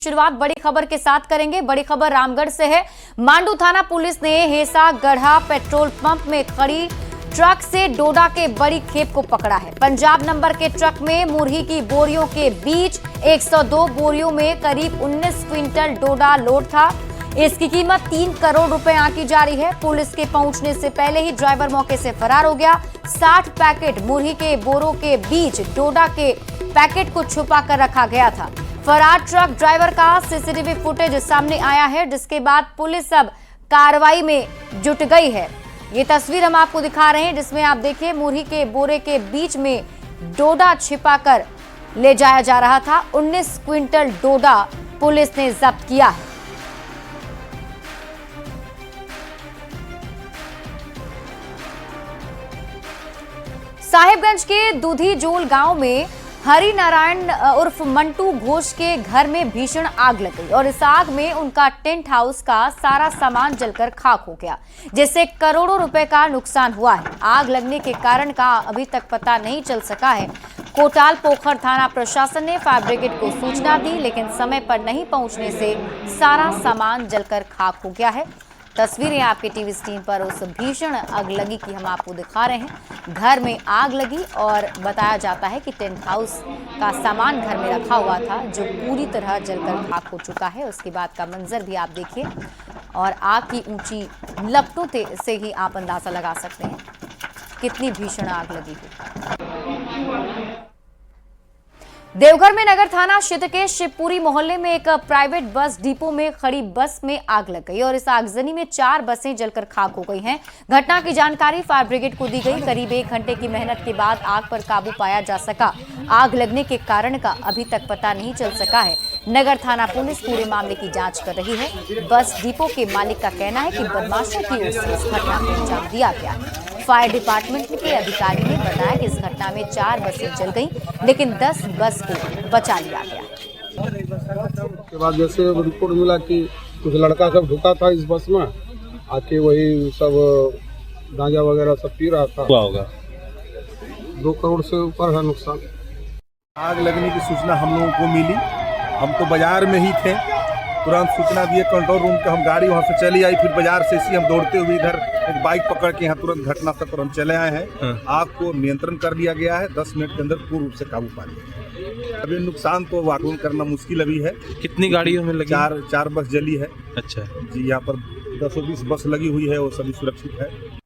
शुरुआत बड़ी खबर के साथ करेंगे। बड़ी खबर रामगढ़ से है। मांडू थाना पुलिस ने हेसा गढ़ा पेट्रोल पंप में खड़ी ट्रक से डोडा के बड़ी खेप को पकड़ा है। पंजाब नंबर के ट्रक में मुरही की बोरियों के बीच 102 बोरियों में करीब 19 क्विंटल डोडा लोड था। इसकी कीमत 3 करोड़ रुपए आंकी जा रही है। पुलिस के पहुंचने से पहले ही ड्राइवर मौके से फरार हो गया। 60 पैकेट मुरही के बोरों के बीच डोडा के पैकेट को छुपा कर रखा गया था। फरार ट्रक ड्राइवर का सीसीटीवी फुटेज सामने आया है, जिसके बाद पुलिस अब कार्रवाई में जुट गई है। ये तस्वीर हम आपको दिखा रहे हैं, जिसमें आप देखिए मुरही के बोरे के बीच में डोडा छिपाकर ले जाया जा रहा था। 19 क्विंटल डोडा पुलिस ने जब्त किया है। साहिबगंज के दूधी जोल गांव में हरि नारायण उर्फ मंटू घोष के घर में भीषण आग लग गई और इस आग में उनका टेंट हाउस का सारा सामान जलकर खाक हो गया, जिससे करोड़ों रुपए का नुकसान हुआ है। आग लगने के कारण का अभी तक पता नहीं चल सका है। कोटाल पोखर थाना प्रशासन ने फायर ब्रिगेड को सूचना दी, लेकिन समय पर नहीं पहुंचने से सारा सामान जलकर खाक हो गया है। तस्वीरें आपके टीवी स्क्रीन पर उस भीषण आगलगी की हम आपको दिखा रहे हैं। घर में आग लगी और बताया जाता है कि टेंट हाउस का सामान घर में रखा हुआ था, जो पूरी तरह जलकर खाक हो चुका है। उसके बाद का मंजर भी आप देखिए और आग की ऊंची लपटों से ही आप अंदाजा लगा सकते हैं कितनी भीषण आग लगी है। देवघर में नगर थाना क्षेत्र के शिवपुरी मोहल्ले में एक प्राइवेट बस डिपो में खड़ी बस में आग लग गई और इस आगजनी में 4 बसें जलकर खाक हो गई हैं। घटना की जानकारी फायर ब्रिगेड को दी गई। करीब 1 घंटे की मेहनत के बाद आग पर काबू पाया जा सका। आग लगने के कारण का अभी तक पता नहीं चल सका है। नगर थाना पुलिस पूरे मामले की जांच कर रही है। बस डिपो के मालिक का कहना है कि बदमाशों की ओर से इस घटना को अंजाम दिया गया। फायर डिपार्टमेंट के अधिकारी ने बताया कि इस घटना में 4 बसें जल गईं, लेकिन 10 बस को बचा लिया गया। के बाद जैसे रिपोर्ट मिला कि कुछ लड़का सब ढुका था इस बस में, आके वही सब गांजा वगैरह सब पी रहा था। क्या होगा? 2 करोड़ से ऊपर है नुकसान। आग लगने की सूचना हम लोगों को मिली। हम तो बाजार में ही थे, तुरंत सूचना दिए कंट्रोल रूम के। हम गाड़ी वहाँ से चली आई, फिर बाजार से इसी हम दौड़ते हुए इधर एक बाइक पकड़ के यहाँ तुरंत घटनास्थल पर हम चले आए हैं। आग को नियंत्रण कर लिया गया है। 10 मिनट के अंदर पूर्ण रूप से काबू पा लिया। अभी नुकसान तो आकलन करना मुश्किल अभी है। कितनी गाड़ियों में लगी? 4 बस जली है। अच्छा जी, यहाँ पर 10-20 बस लगी हुई है, वो सभी सुरक्षित है।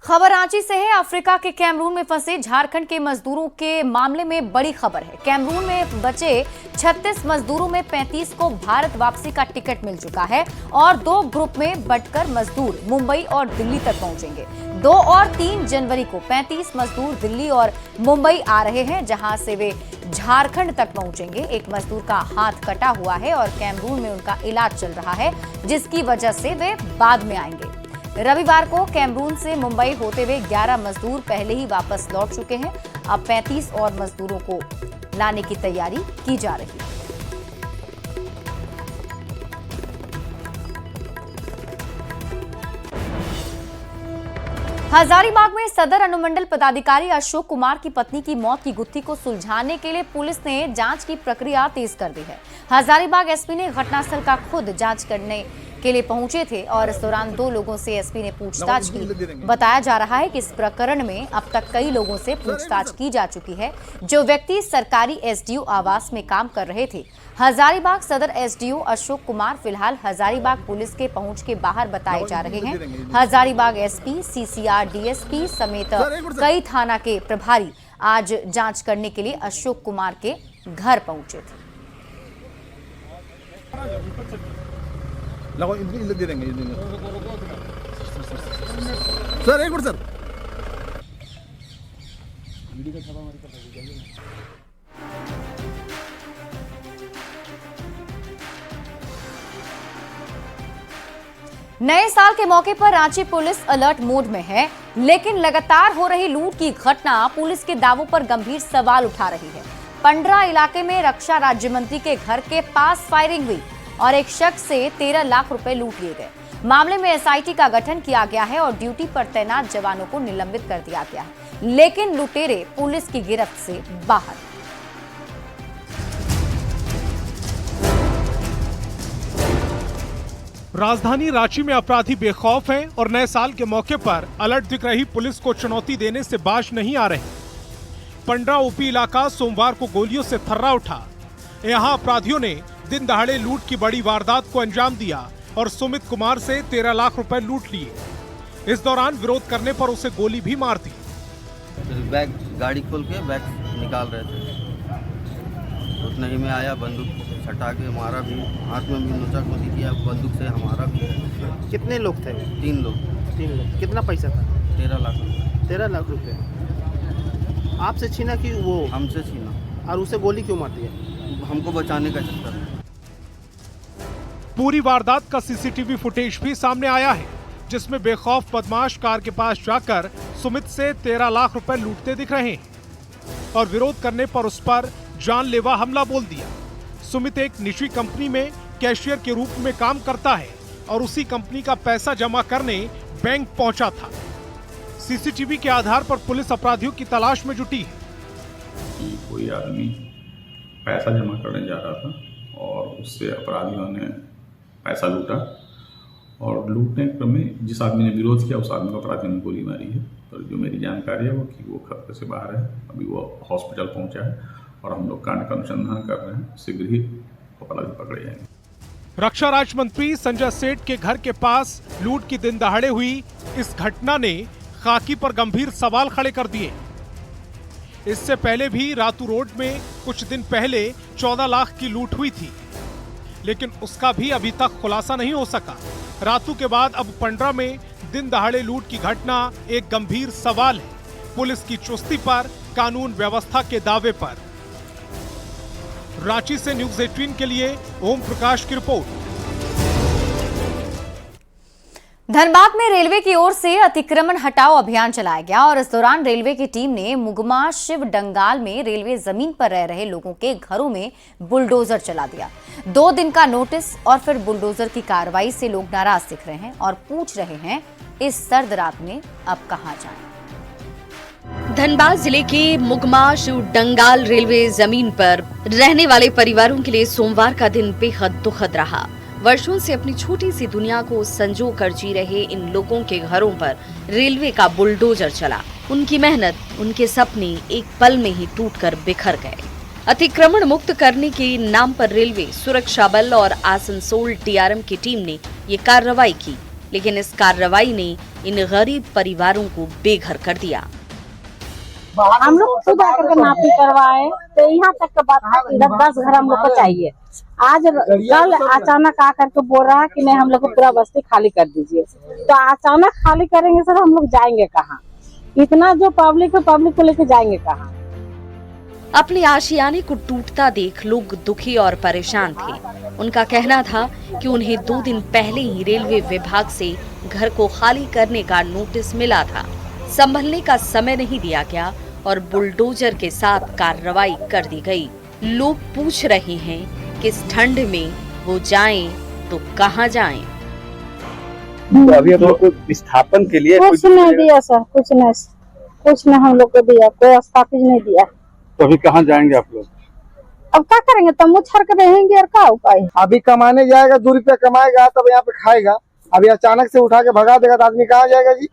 खबर रांची से है। अफ्रीका के कैमरून में फंसे झारखंड के मजदूरों के मामले में बड़ी खबर है। कैमरून में बचे 36 मजदूरों में 35 को भारत वापसी का टिकट मिल चुका है और 2 ग्रुप में बंटकर मजदूर मुंबई और दिल्ली तक पहुंचेंगे। 2 और 3 जनवरी को 35 मजदूर दिल्ली और मुंबई आ रहे हैं, जहां से वे झारखंड तक पहुंचेंगे। एक मजदूर का हाथ कटा हुआ है और कैमरून में उनका इलाज चल रहा है, जिसकी वजह से वे बाद में आएंगे। रविवार को कैमरून से मुंबई होते हुए 11 मजदूर पहले ही वापस लौट चुके हैं। अब 35 और मजदूरों को लाने की तैयारी की जा रही है। हजारीबाग में सदर अनुमंडल पदाधिकारी अशोक कुमार की पत्नी की मौत की गुत्थी को सुलझाने के लिए पुलिस ने जांच की प्रक्रिया तेज कर दी है। हजारीबाग एसपी ने घटनास्थल का खुद जांच करने के लिए पहुंचे थे और इस दौरान 2 लोगों से एसपी ने पूछताछ की। बताया जा रहा है कि इस प्रकरण में अब तक कई लोगों से पूछताछ की जा चुकी है, जो व्यक्ति सरकारी एसडीओ आवास में काम कर रहे थे। हजारीबाग सदर एसडीओ अशोक कुमार फिलहाल हजारीबाग पुलिस के पहुंच के बाहर बताए जा रहे हैं। हजारीबाग एसपी, सीसीआर, डीएसपी समेत कई थाना के प्रभारी आज जांच करने के लिए अशोक कुमार के घर पहुंचे थे। दे देंगे सर, एक मिनट सर। नए साल के मौके पर रांची पुलिस अलर्ट मोड में है, लेकिन लगातार हो रही लूट की घटना पुलिस के दावों पर गंभीर सवाल उठा रही है। पंडरा इलाके में रक्षा राज्य मंत्री के घर के पास फायरिंग हुई और एक शख्स से 13 लाख रुपए लूट लिए गए। मामले में एसआईटी का गठन किया गया है और ड्यूटी पर तैनात जवानों को निलंबित कर दिया गया है, लेकिन लुटेरे पुलिस की गिरफ्त से बाहर। राजधानी रांची में अपराधी बेखौफ हैं और नए साल के मौके पर अलर्ट दिख रही पुलिस को चुनौती देने से बाज नहीं आ रहे। पंडरा ओपी इलाका सोमवार को गोलियों से थर्रा उठा। यहाँ अपराधियों ने दिन दहाड़े लूट की बड़ी वारदात को अंजाम दिया और सुमित कुमार से 13 लाख रुपए लूट लिए। इस दौरान विरोध करने पर उसे गोली भी मार दी। बैग गाड़ी खोल के बैग निकाल रहे थे, उतने ही में आया, बंदूक सटा के मारा भी, हाथ में भी नोचा नोची किया, बंदूक से हमारा भी। कितने लोग थे? 3 लोग। 3 लोग। कितना पैसा था? 13 लाख रुपये। 13 लाख रुपए आपसे छीना कि वो हमसे छीना। और उसे गोली क्यों मार दिया? हमको बचाने का चक्कर में। पूरी वारदात का सीसीटीवी फुटेज भी सामने आया है, जिसमें बेखौफ बदमाश कार के पास जाकर सुमित से 13 लाख रुपए लूटते दिख रहे हैं और विरोध करने पर उस पर जानलेवा हमला बोल दिया। सुमित एक निजी कंपनी में कैशियर के रूप में काम करता है और उसी कंपनी का पैसा जमा करने बैंक पहुंचा था। सीसीटीवी के आधार पर पुलिस अपराधियों की तलाश में जुटी है। कोई आदमी पैसा जमा करने जा रहा था और उससे अपराधियों ने पैसा लूटा और लूटने क्रम में जिस आदमी ने विरोध किया उस आदमी को अपराधियों ने गोली मारी है। पर जो मेरी जानकारी है वो कि वो खतरे से बाहर है, अभी वो हॉस्पिटल पहुंचा है और हम लोग कांड का अनुसंधान कर रहे हैं। शीघ्र ही अपराधी पकड़े जाएंगे। रक्षा राज्य मंत्री संजय सेठ के घर के पास लूट की दिन दहाड़े हुई इस घटना ने खाकी पर गंभीर सवाल खड़े कर दिए। इससे पहले भी रातू रोड में कुछ दिन पहले 14 लाख की लूट हुई थी, लेकिन उसका भी अभी तक खुलासा नहीं हो सका। रातू के बाद अब पंडरा में दिन दहाड़े लूट की घटना एक गंभीर सवाल है। पुलिस की चुस्ती पर, कानून व्यवस्था के दावे पर। रांची से न्यूज़ 18 के लिए ओम प्रकाश की रिपोर्ट। धनबाद में रेलवे की ओर से अतिक्रमण हटाओ अभियान चलाया गया और इस दौरान रेलवे की टीम ने मुगमा शिव डंगाल में रेलवे जमीन पर रह रहे लोगों के घरों में बुलडोजर चला दिया। 2 दिन का नोटिस और फिर बुलडोजर की कार्रवाई से लोग नाराज दिख रहे हैं और पूछ रहे हैं इस सर्द रात में अब कहां जाएं। धनबाद जिले के मुगमा शिव डंगाल रेलवे जमीन पर रहने वाले परिवारों के लिए सोमवार का दिन बेहद दुखद रहा। वर्षों से अपनी छोटी सी दुनिया को संजो कर जी रहे इन लोगों के घरों पर रेलवे का बुलडोजर चला। उनकी मेहनत, उनके सपने एक पल में ही टूटकर बिखर गए। अतिक्रमण मुक्त करने के नाम पर रेलवे सुरक्षा बल और आसनसोल टीआरएम की टीम ने ये कार्रवाई की, लेकिन इस कार्रवाई ने इन गरीब परिवारों को बेघर कर दिया। हम लोग सुबह करके नापी करवाए तो यहाँ तक का बात है कि 10 घर हम लोग को चाहिए। आज कल अचानक आकर के बोल रहा है कि नहीं हम लोग को पूरा बस्ती खाली कर दीजिए। तो अचानक खाली करेंगे सर, हम लोग जाएंगे कहाँ? इतना जो पब्लिक है, पब्लिक को लेके जाएंगे कहाँ? अपने आशियाने को टूटता देख लोग दुखी और परेशान थे। उनका कहना था कि उन्हें 2 दिन पहले ही रेलवे विभाग से घर को खाली करने का नोटिस मिला था। संभलने का समय नहीं दिया गया और बुलडोजर के साथ कार्रवाई कर दी गई। लोग पूछ रहे हैं कि इस ठंड में वो जाएं तो कहां जाएं? तो अभी हम लोग को विस्थापन के लिए कुछ नहीं दिया सर, कुछ नहीं हम लोग को दिया, कोई स्थापित नहीं दिया। तो अभी कहाँ जाएंगे आप लोग? अब क्या करेंगे? तम्बू छड़ के रहेंगे और क्या उपाय? अभी कमाने जाएगा, 2 रुपया कमाएगा तब यहाँ पे खाएगा। अभी अचानक से उठा के भगा देगा तो आदमी कहाँ जाएगा जी?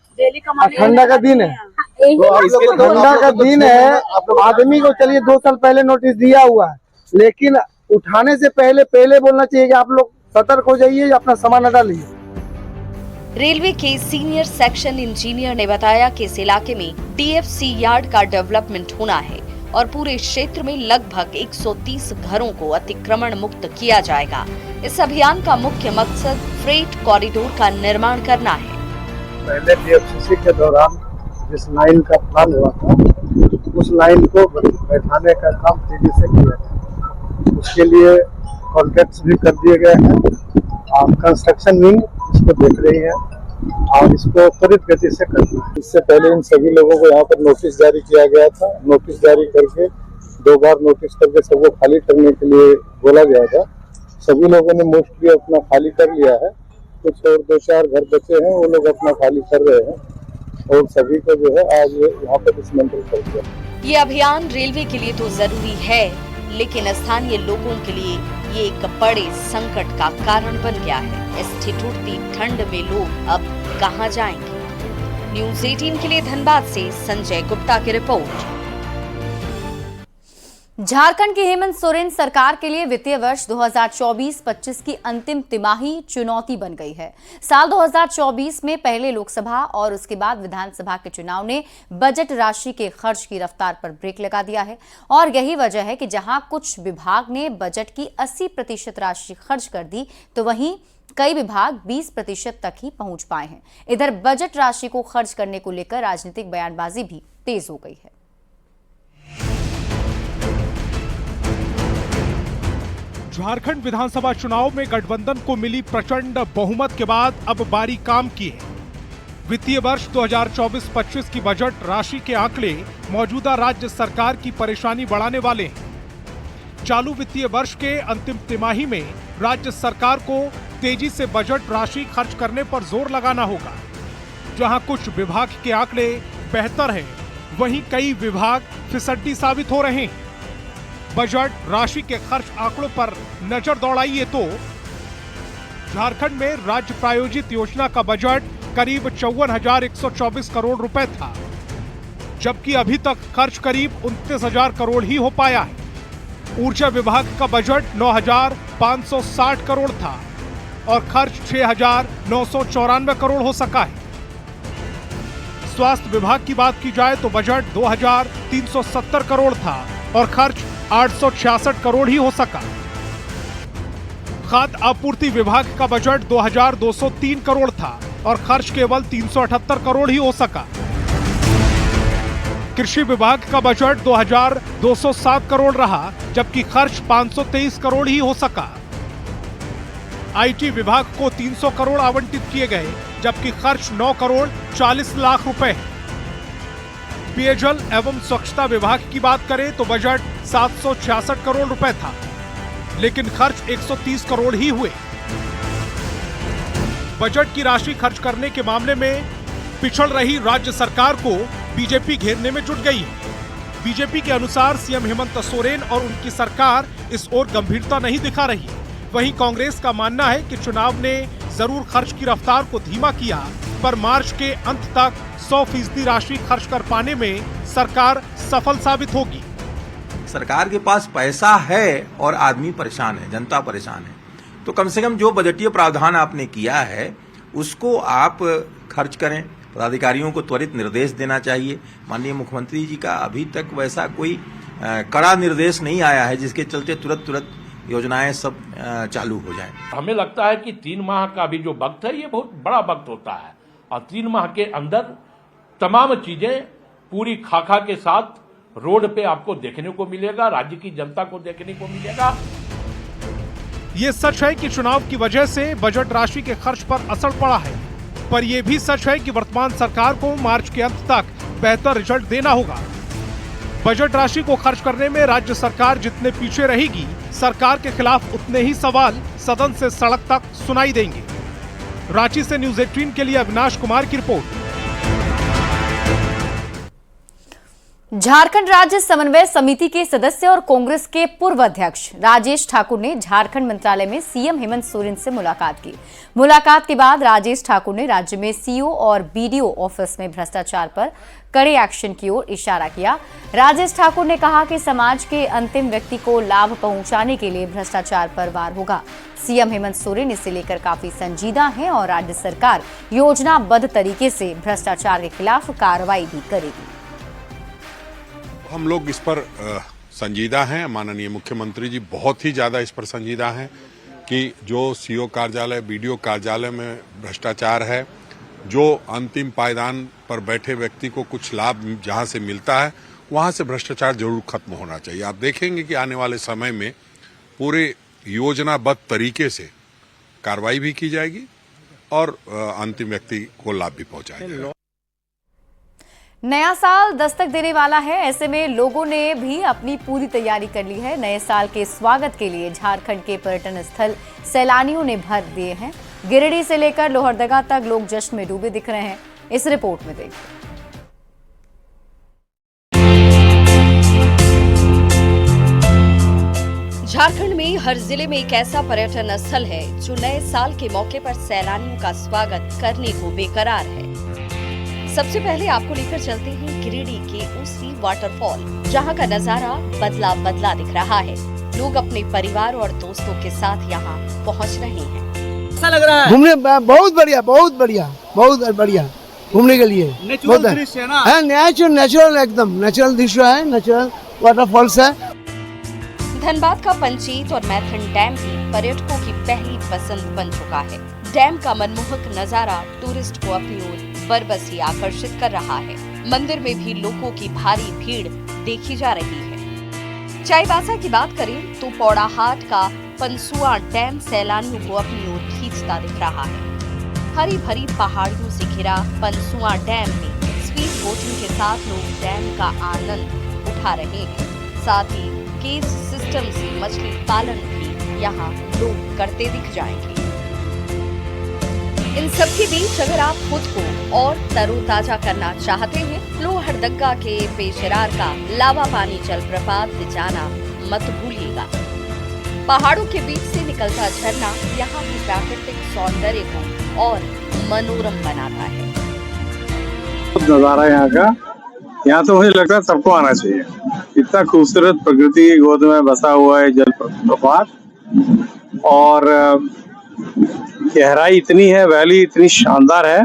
ठंडा का दिन है, ठंडा का दिन है। आदमी को चलिए 2 साल पहले नोटिस दिया हुआ है, लेकिन उठाने से पहले बोलना चाहिए कि आप लोग सतर्क हो जाइए, अपना सामान हटा लीजिए। रेलवे के सीनियर सेक्शन इंजीनियर ने बताया कि इस इलाके में डीएफसी यार्ड का डेवलपमेंट होना है और पूरे क्षेत्र में लगभग 130 घरों को अतिक्रमण मुक्त किया जाएगा। इस अभियान का मुख्य मकसद फ्रेट कॉरिडोर का निर्माण करना है। पहले डीएफसीसी के दौरान जिस लाइन का प्लान हुआ था उस लाइन को बैठाने का काम तेजी से किया गया। उसके लिए कॉन्ट्रैक्ट्स भी कर दिए गए हैं और कंस्ट्रक्शन विंग इसको देख रही है और इसको त्वरित गति से करना है। इससे पहले इन सभी लोगों को यहाँ पर नोटिस जारी किया गया था। नोटिस जारी करके 2 बार नोटिस करके सबको खाली करने के लिए बोला गया था। सभी लोगों ने मोस्टली अपना खाली कर लिया है। कुछ और 2-4 घर बचे हैं, वो लोग अपना खाली कर रहे हैं और सभी को जो है आज यहाँ पर डिसमेंटल कर दिया। ये अभियान रेलवे के लिए तो जरूरी है, लेकिन स्थानीय लोगों के लिए ये एक बड़े संकट का कारण बन गया है। इस ठिठुरती ठंड में लोग अब कहां जाएंगे? न्यूज़ 18 के लिए धनबाद से संजय गुप्ता की रिपोर्ट। झारखंड की हेमंत सोरेन सरकार के लिए वित्तीय वर्ष 2024-25 की अंतिम तिमाही चुनौती बन गई है। साल 2024 में पहले लोकसभा और उसके बाद विधानसभा के चुनाव ने बजट राशि के खर्च की रफ्तार पर ब्रेक लगा दिया है और यही वजह है कि जहां कुछ विभाग ने बजट की 80% राशि खर्च कर दी, तो वहीं कई विभाग 20% तक ही पहुंच पाए हैं। इधर बजट राशि को खर्च करने को लेकर राजनीतिक बयानबाजी भी तेज हो गई है। झारखंड विधानसभा चुनाव में गठबंधन को मिली प्रचंड बहुमत के बाद अब बारी काम की है। वित्तीय वर्ष 2024-25 की बजट राशि के आंकड़े मौजूदा राज्य सरकार की परेशानी बढ़ाने वाले हैं। चालू वित्तीय वर्ष के अंतिम तिमाही में राज्य सरकार को तेजी से बजट राशि खर्च करने पर जोर लगाना होगा। जहां कुछ विभाग के आंकड़े बेहतर हैं, वहीं कई विभाग फिसड्डी साबित हो रहे हैं। बजट राशि के खर्च आंकड़ों पर नजर दौड़ाइए तो झारखंड में राज्य प्रायोजित योजना का बजट करीब 54,124 करोड़ रुपए था, जबकि अभी तक खर्च करीब 29,000 करोड़ ही हो पाया है। ऊर्जा विभाग का बजट 9,560 करोड़ था और खर्च 6,994 करोड़ हो सका है। स्वास्थ्य विभाग की बात की जाए तो बजट 2,370 करोड़ था और खर्च 866 करोड़ ही हो सका। खाद्य आपूर्ति विभाग का बजट 2,203 करोड़ था और खर्च केवल 378 करोड़ ही हो सका। कृषि विभाग का बजट 2,207 करोड़ रहा, जबकि खर्च 523 करोड़ ही हो सका। आईटी विभाग को 300 करोड़ आवंटित किए गए, जबकि खर्च 9 करोड़ 40 लाख रुपए है। पेयजल एवं स्वच्छता विभाग की बात करें तो बजट 766 करोड़ रुपए था, लेकिन खर्च 130 करोड़ ही हुए। बजट की राशि खर्च करने के मामले में पिछड़ रही राज्य सरकार को बीजेपी घेरने में जुट गई है। बीजेपी के अनुसार सीएम हेमंत सोरेन और उनकी सरकार इस ओर गंभीरता नहीं दिखा रही। वहीं कांग्रेस का मानना है कि चुनाव ने जरूर खर्च की रफ्तार को धीमा किया, पर मार्च के अंत तक 100% राशि खर्च कर पाने में सरकार सफल साबित होगी। सरकार के पास पैसा है और आदमी परेशान है, जनता परेशान है, तो कम से कम जो बजटीय प्रावधान आपने किया है उसको आप खर्च करें। पदाधिकारियों को त्वरित निर्देश देना चाहिए। माननीय मुख्यमंत्री जी का अभी तक वैसा कोई कड़ा निर्देश नहीं आया है जिसके चलते तुरंत योजनाएं सब चालू हो जाएं। हमें लगता है कि 3 माह का भी जो वक्त है ये बहुत बड़ा वक्त होता है और 3 माह के अंदर तमाम चीजें पूरी खाका के साथ रोड पे आपको देखने को मिलेगा, राज्य की जनता को देखने को मिलेगा। ये सच है कि चुनाव की वजह से बजट राशि के खर्च पर असर पड़ा है, पर यह भी सच है कि वर्तमान सरकार को मार्च के अंत तक बेहतर रिजल्ट देना होगा। बजट राशि को खर्च करने में राज्य सरकार जितने पीछे रहेगी, सरकार के खिलाफ उतने ही सवाल सदन से सड़क तक सुनाई देंगे। रांची से न्यूज़ 18 के लिए अविनाश कुमार की रिपोर्ट। झारखंड राज्य समन्वय समिति के सदस्य और कांग्रेस के पूर्व अध्यक्ष राजेश ठाकुर ने झारखंड मंत्रालय में सीएम हेमंत सोरेन से मुलाकात की। मुलाकात के बाद राजेश ठाकुर ने राज्य में सीओ और बीडीओ ऑफिस में भ्रष्टाचार पर कड़े एक्शन की ओर इशारा किया। राजेश ठाकुर ने कहा कि समाज के अंतिम व्यक्ति को लाभ पहुंचाने के लिए भ्रष्टाचार पर वार होगा। सीएम हेमंत सोरेन इसे लेकर काफी संजीदा हैं और राज्य सरकार योजनाबद्ध तरीके से भ्रष्टाचार के खिलाफ कार्रवाई भी करेगी। हम लोग इस पर संजीदा हैं। माननीय मुख्यमंत्री जी बहुत ही ज्यादा इस पर संजीदा हैं कि जो सीओ कार्यालय, बीडीओ कार्यालय में भ्रष्टाचार है, जो अंतिम पायदान पर बैठे व्यक्ति को कुछ लाभ जहां से मिलता है, वहां से भ्रष्टाचार जरूर खत्म होना चाहिए। आप देखेंगे कि आने वाले समय में पूरे योजनाबद्ध तरीके से कार्रवाई भी की जाएगी और अंतिम व्यक्ति को लाभ भी पहुंचाया जाएगा। नया साल दस्तक देने वाला है, ऐसे में लोगों ने भी अपनी पूरी तैयारी कर ली है। नए साल के स्वागत के लिए झारखंड के पर्यटन स्थल सैलानियों ने भर दिए हैं। गिरिडीह से लेकर लोहरदगा तक लोग जश्न में डूबे दिख रहे हैं। इस रिपोर्ट में देखिए। झारखंड में हर जिले में एक ऐसा पर्यटन स्थल है जो नए साल के मौके पर सैलानियों का स्वागत करने को बेकरार है। सबसे पहले आपको लेकर चलते हैं गिरिडीह के उसी वाटरफॉल, जहां का नजारा बदला बदला दिख रहा है। लोग अपने परिवार और दोस्तों के साथ यहां पहुंच रहे हैं। ऐसा लग रहा है घूमने, बहुत बढ़िया, बहुत बढ़िया, बहुत बढ़िया घूमने के लिए। नेचुरल दृश्य है ना? है, नेचुरल एकदम नेचुरल दृश्य है, नेचुरल वाटरफॉल्स है। धनबाद का पंचीत और मैथन डैम भी पर्यटकों की पहली पसंद बन चुका है। डैम का मनमोहक नजारा टूरिस्ट को अपनी ओर बरबसी आकर्षित कर रहा है। मंदिर में भी लोगों की भारी भीड़ देखी जा रही है। चाईबासा की बात करें तो पौड़ाहाट का पंसुआ डैम सैलानियों को अपनी ओर खींचता दिख रहा है। हरी भरी पहाड़ियों से घिरा पंसुआ डैम में स्पीड बोटिंग के साथ लोग डैम का आनंद उठा रहे हैं। साथ ही केज सिस्टम से मछली पालन भी यहाँ लोग करते दिख जाएंगे। इन सब के बीच अगर आप खुद को और तरोताजा करना चाहते हैं, लोहरदगा के पेशरार का लावा पानी जलप्रपात जाना मत भूलिएगा। पहाड़ों के बीच से निकलता झरना यहाँ की प्राकृतिक सौंदर्य को और मनोरम बनाता है। नजारा यहाँ का, यहाँ तो मुझे लगता है सबको आना चाहिए। इतना खूबसूरत प्रकृति की गोद में बसा हुआ है जलप्रपात, और गहराई इतनी है, वैली इतनी शानदार है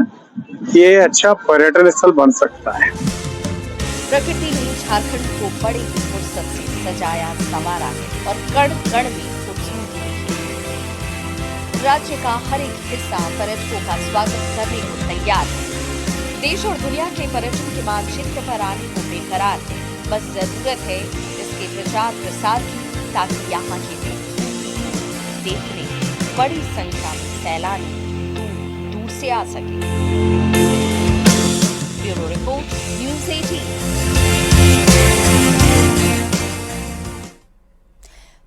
कि ये अच्छा पर्यटन स्थल बन सकता है। प्रकृति ने झारखंड को बड़ी फुर्सत से सजाया संवारा है और कण कण में खूबसूरती है। राज्य का हर एक हिस्सा पर्यटकों का स्वागत करने को तैयार है। देश और दुनिया के पर्यटन के मानचित्र पर आने को बेकरार है। बस जरूरत है इसके प्रचार प्रसार की, ताकि यहाँ की देखने बड़ी संख्या में सैलानी दूर दूर से आ सके। Bureau report, news 18।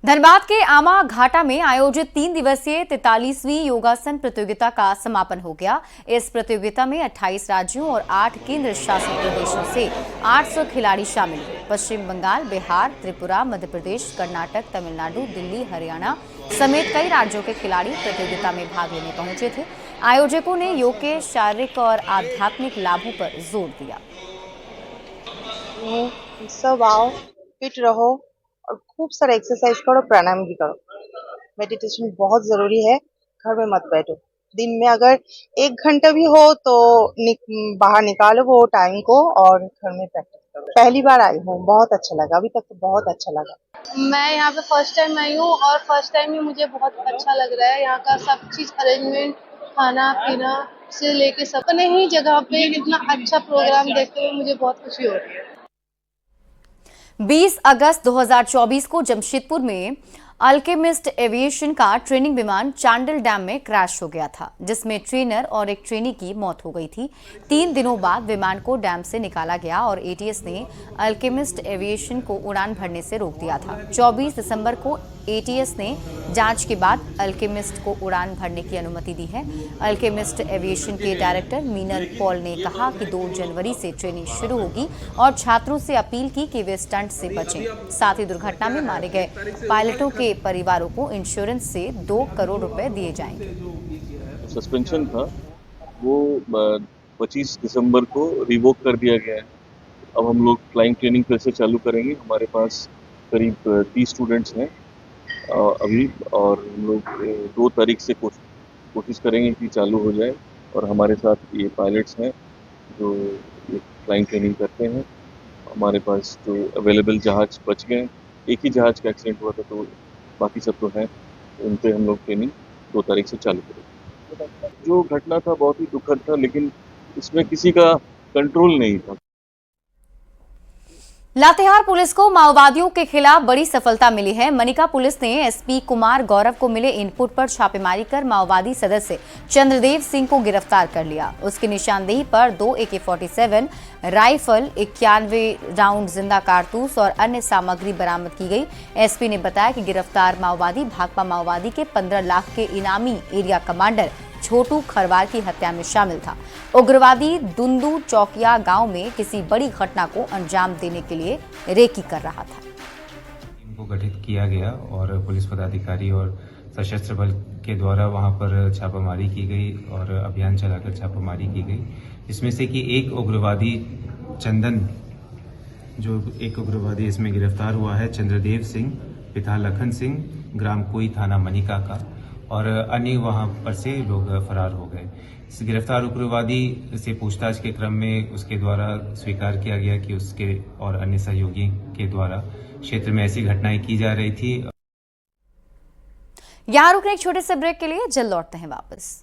धनबाद के आमा घाटा में आयोजित 3 दिवसीय 43वीं योगासन प्रतियोगिता का समापन हो गया। इस प्रतियोगिता में 28 राज्यों और 8 केंद्र शासित प्रदेशों से 800 खिलाड़ी शामिल हुए। पश्चिम बंगाल, बिहार, त्रिपुरा, मध्य प्रदेश, कर्नाटक, तमिलनाडु, दिल्ली, हरियाणा समेत कई राज्यों के खिलाड़ी प्रतियोगिता में भाग लेने पहुंचे थे। आयोजकों ने योग के शारीरिक और आध्यात्मिक लाभों पर जोर दिया। सब आओ, फिट रहो और खूब सारा एक्सरसाइज करो, प्राणायाम भी करो। मेडिटेशन बहुत जरूरी है। घर में मत बैठो, दिन में अगर 1 घंटा भी हो तो बाहर निकालो वो टाइम को और घर में प्रैक्टिस करो। पहली बार आई हूँ, बहुत अच्छा लगा, अभी तक तो बहुत अच्छा लगा। मैं यहाँ पे फर्स्ट टाइम आई हूँ और फर्स्ट टाइम ही मुझे बहुत अच्छा लग रहा है। यहाँ का सब चीज अरेंजमेंट, खाना पीना से लेके सब, अपने ही जगह पे इतना अच्छा प्रोग्राम देखते हुए मुझे बहुत खुशी हो रही है। 20 अगस्त 2024 को जमशेदपुर में अल्केमिस्ट एविएशन का ट्रेनिंग विमान चांडिल डैम में क्रैश हो गया था, जिसमें ट्रेनर और एक ट्रेनी की मौत हो गई थी। 3 दिनों बाद विमान को डैम से निकाला गया और एटीएस ने अल्केमिस्ट एविएशन को उड़ान भरने से रोक दिया था। 24 दिसंबर को एटीएस ने जांच के बाद अल्केमिस्ट को उड़ान भरने की अनुमति दी है। अल्केमिस्ट एविएशन के डायरेक्टर मीनल पॉल ने कहा कि 2 जनवरी से ट्रेनिंग शुरू होगी और छात्रों से अपील की कि वे स्टंट से बचें। साथ ही दुर्घटना में मारे गए पायलटों के परिवारों को इंश्योरेंस से 2 करोड़ रुपए दिए जाएंगे। सस्पेंशन था वो 25 दिसंबर को रिवोक कर दिया गया है। अब हम लोग फ्लाइंग ट्रेनिंग फिर से चालू करेंगे। हमारे पास करीब 30 स्टूडेंट्स हैं अभी, और हम लोग 2 तारीख से कोशिश करेंगे कि चालू हो जाए। और हमारे साथ ये पायलट्स हैं जो फ्लाइंग ट्रेनिंग करते हैं। हमारे पास जो अवेलेबल जहाज बच गए, एक ही जहाज का एक्सीडेंट हुआ था, तो बाकी सब तो हैं, उन पे हम लोग ट्रेनिंग 2 तारीख से चालू करेंगे। जो घटना था बहुत ही दुखद था, लेकिन इसमें किसी का कंट्रोल नहीं था। लातेहार पुलिस को माओवादियों के खिलाफ बड़ी सफलता मिली है। मनिका पुलिस ने एसपी कुमार गौरव को मिले इनपुट पर छापेमारी कर माओवादी सदस्य चंद्रदेव सिंह को गिरफ्तार कर लिया। उसकी निशानदेही पर 2 AK-47 राइफल, 91 राउंड जिंदा कारतूस और अन्य सामग्री बरामद की गई। एसपी ने बताया कि गिरफ्तार माओवादी भाकपा माओवादी के 15 लाख के इनामी एरिया कमांडर छोटू खरवार की हत्या में शामिल था। उग्रवादी दुंदू चौकिया गांव में किसी बड़ी घटना को अंजाम देने के लिए रेकी कर रहा था। को गठित किया गया और पुलिस पदाधिकारी और सशस्त्र बल के द्वारा वहां पर छापामारी की गई और अभियान चलाकर छापामारी की गई, जिसमें से कि एक उग्रवादी चंदन, जो एक उग्रवादी इसमें गिरफ्तार हुआ है, चंद्रदेव सिंह पिता लखन सिंह, ग्राम कोई, थाना मनिका का, और अन्य वहां पर से लोग फरार हो गए। इस गिरफ्तार उग्रवादी से पूछताछ के क्रम में उसके द्वारा स्वीकार किया गया कि उसके और अन्य सहयोगी के द्वारा क्षेत्र में ऐसी घटनाएं की जा रही थी। यहाँ रुकने एक छोटे से ब्रेक के लिए जल्द लौटते हैं वापस।